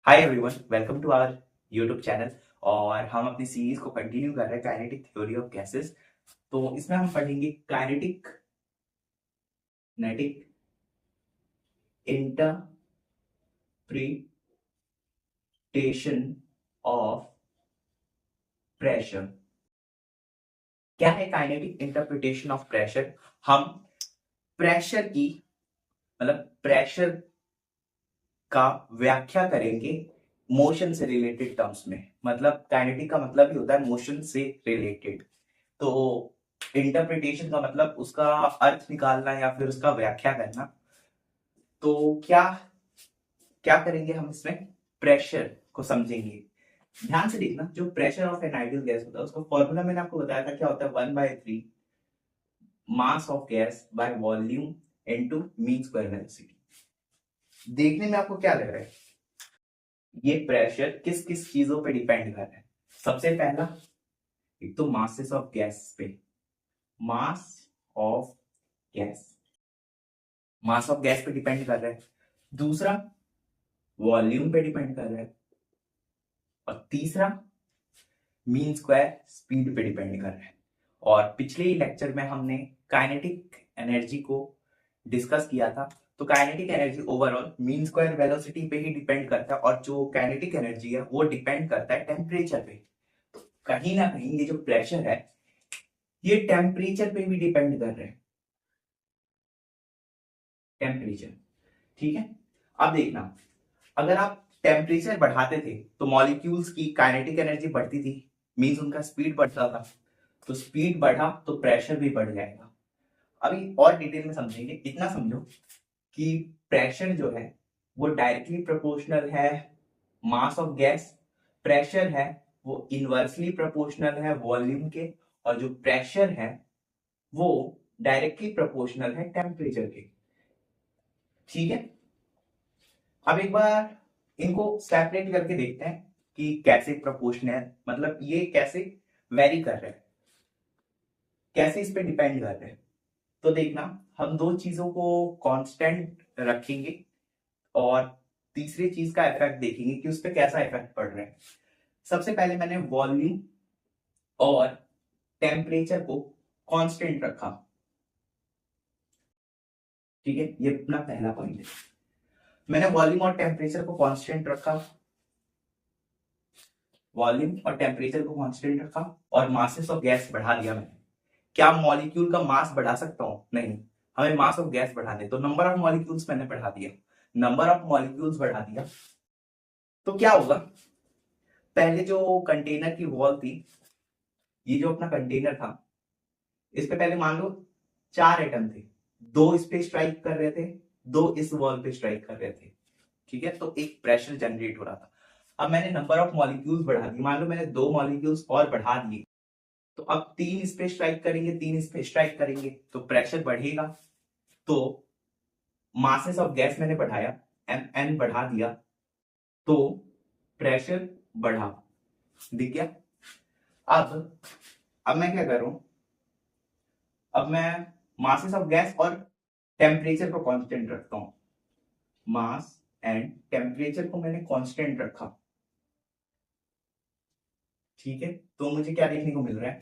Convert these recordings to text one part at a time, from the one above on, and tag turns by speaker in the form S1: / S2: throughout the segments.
S1: Hi everyone, welcome to our YouTube channel. और हम अपनी सीरीज को कंटिन्यू कर रहे हैं काइनेटिक थ्योरी ऑफ गैसेस। तो इसमें हम पढ़ेंगे काइनेटिक नेटिक इंटरप्रिटेशन ऑफ प्रेशर। क्या है काइनेटिक इंटरप्रिटेशन ऑफ प्रेशर? हम प्रेशर की प्रेशर का व्याख्या करेंगे मोशन से रिलेटेड टर्म्स में। मतलब काइनेटिक का मतलब ही होता है मोशन से रिलेटेड। तो इंटरप्रिटेशन का मतलब उसका अर्थ निकालना या फिर उसका व्याख्या करना। तो क्या क्या करेंगे हम इसमें? प्रेशर को समझेंगे। ध्यान से देखना, जो pressure of an ideal gas होता है उसका फॉर्मूला मैंने आपको बताया था, क्या होता है? 1/3 mass of gas by volume into mean square velocity. देखने में आपको क्या लग रहा है? ये प्रेशर किस किस चीजों पे डिपेंड कर रहा है? सबसे पहला, एक तो मासेस ऑफ गैस पे, mass of gas mass of gas पे डिपेंड कर रहा है। दूसरा, वॉल्यूम पे डिपेंड कर रहा है। और तीसरा, मीन स्क्वायर स्पीड पे डिपेंड कर रहा है। और पिछले ही लेक्चर में हमने काइनेटिक एनर्जी को डिस्कस किया था। तो kinetic energy overall mean square velocity पे ही डिपेंड करता है, और जो काइनेटिक एनर्जी है वो डिपेंड करता है टेम्परेचर पे। तो कहीं ना कहीं ये जो प्रेशर है ये टेम्परेचर पे भी डिपेंड कर रहा है। टेम्परेचर, ठीक है। अब देखना, अगर आप टेम्परेचर बढ़ाते थे तो मॉलिक्यूल्स की काइनेटिक एनर्जी बढ़ती थी, मींस उनका स्पीड बढ़ता था। तो स्पीड बढ़ा तो प्रेशर भी बढ़ जाएगा। अभी और डिटेल में समझेंगे। इतना समझो कि प्रेशर जो है वो डायरेक्टली प्रोपोर्शनल है मास ऑफ गैस। प्रेशर है वो इनवर्सली प्रोपोर्शनल है वॉल्यूम के। और जो प्रेशर है वो डायरेक्टली प्रोपोर्शनल है टेम्परेचर के। ठीक है। अब एक बार इनको सेपरेट करके देखते हैं कि कैसे प्रोपोर्शनल, मतलब ये कैसे वेरी कर रहे हैं, कैसे इस पे डिपेंड कर रहे हैं। तो देखना, हम दो चीजों को कांस्टेंट रखेंगे और तीसरी चीज का इफेक्ट देखेंगे कि उस पर कैसा इफेक्ट पड़ रहा है। सबसे पहले मैंने वॉल्यूम और टेम्परेचर को कांस्टेंट रखा। ठीक है, ये अपना पहला पॉइंट है। मैंने वॉल्यूम और टेम्परेचर को कांस्टेंट रखा, वॉल्यूम और टेम्परेचर को कांस्टेंट रखा और मासेस ऑफ गैस बढ़ा दिया मैंने। क्या मॉलिक्यूल का मास बढ़ा सकता हूं? नहीं, हमें मास ऑफ गैस बढ़ाने, तो नंबर ऑफ मॉलिक्यूल्स मैंने बढ़ा दिया। नंबर ऑफ मॉलिक्यूल्स बढ़ा दिया तो क्या होगा? पहले जो कंटेनर की वॉल थी, ये जो अपना कंटेनर था, इस पे पहले मान लो 4 एटम थे। 2 इस पे स्ट्राइक कर रहे थे, 2 इस वॉल पे स्ट्राइक कर रहे थे। ठीक है, तो एक प्रेशर जनरेट हो रहा था। अब मैंने नंबर ऑफ मॉलिक्यूल्स बढ़ा दी, मान लो मैंने 2 मॉलिक्यूल्स और बढ़ा दिए। तो अब 3 इस पे स्ट्राइक करेंगे, 3 इस पे स्ट्राइक करेंगे, तो प्रेशर बढ़ेगा। तो मासेस ऑफ गैस मैंने बढ़ाया, एम एन बढ़ा दिया, तो प्रेशर बढ़ा। दिख गया? अब मैं क्या करूं? अब मैं मासेस ऑफ गैस और टेम्परेचर को कांस्टेंट रखता हूं। मास एंड टेम्परेचर को मैंने कांस्टेंट रखा। ठीक है, तो मुझे क्या देखने को मिल रहा है?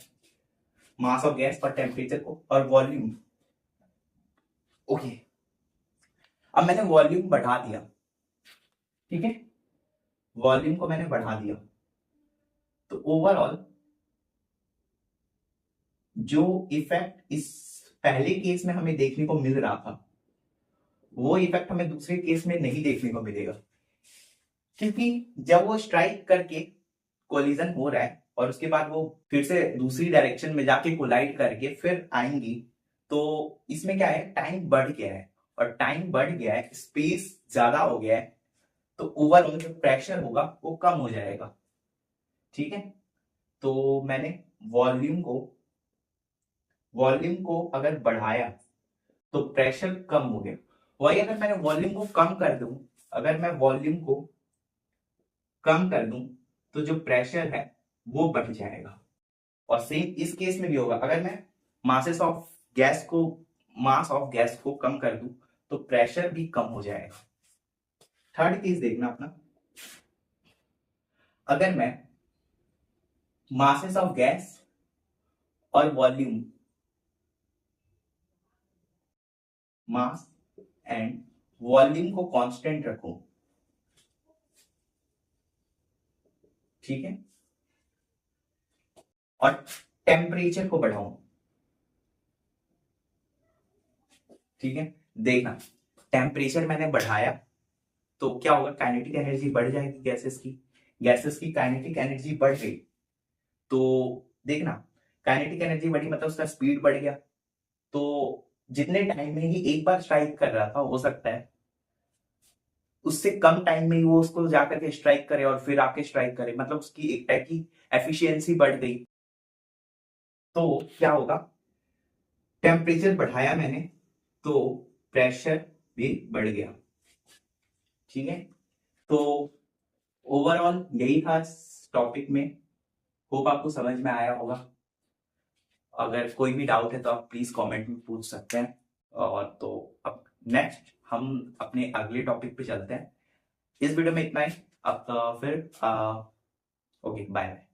S1: मास ऑफ गैस और टेम्परेचर को और वॉल्यूम। ओके, अब मैंने वॉल्यूम बढ़ा दिया। ठीक है, वॉल्यूम को मैंने बढ़ा दिया, तो ओवरऑल जो इफेक्ट इस पहले केस में हमें देखने को मिल रहा था वो इफेक्ट हमें दूसरे केस में नहीं देखने को मिलेगा। क्योंकि जब वो स्ट्राइक करके कोलिजन हो रहा है और उसके बाद वो फिर से दूसरी डायरेक्शन में जाके कोलाइड करके फिर आएंगी, तो इसमें क्या है, टाइम बढ़ गया है। और टाइम बढ़ गया है, स्पेस ज्यादा हो गया है, तो ओवरऑल जो प्रेशर होगा वो कम हो जाएगा। ठीक है, तो मैंने वॉल्यूम को वॉल्यूम को अगर बढ़ाया तो प्रेशर कम हो गया। वही अगर मैंने वॉल्यूम को कम कर दूं, अगर मैं वॉल्यूम को कम कर दूं तो जो प्रेशर है वो बढ़ जाएगा। और सेम इस केस में भी होगा, अगर मैं मासेस ऑफ गैस को मास ऑफ गैस को कम कर दूं तो प्रेशर भी कम हो जाएगा। थर्ड केस देखना अपना, अगर मैं मासेस ऑफ गैस और वॉल्यूम, मास एंड वॉल्यूम को कांस्टेंट रखूं, ठीक है, और टेम्परेचर को बढ़ाऊं, ठीक है, देखना टेम्परेचर मैंने बढ़ाया तो क्या होगा, काइनेटिक एनर्जी बढ़ जाएगी गैसेस की काइनेटिक एनर्जी बढ़ गई तो देखना काइनेटिक एनर्जी बढ़ी मतलब उसका स्पीड बढ़ गया, तो जितने टाइम में ही एक बार स्ट्राइक कर रहा था हो सकता है उससे कम टाइम में ही वो उसको जाकर के स्ट्राइक करे और फिर आके स्ट्राइक करे, मतलब उसकी एक टाइप की एफिशिएंसी बढ़ गई। तो क्या होगा, टेम्परेचर बढ़ाया मैंने तो प्रेशर भी बढ़ गया, ठीक है। तो ओवरऑल यही था इस टॉपिक में, होप आपको समझ में आया होगा। अगर कोई भी डाउट है तो आप प्लीज कमेंट में पूछ सकते हैं। और तो अब नेक्स्ट हम अपने अगले टॉपिक पे चलते हैं। इस वीडियो में इतना ही। अब फिर ओके बाय बाय।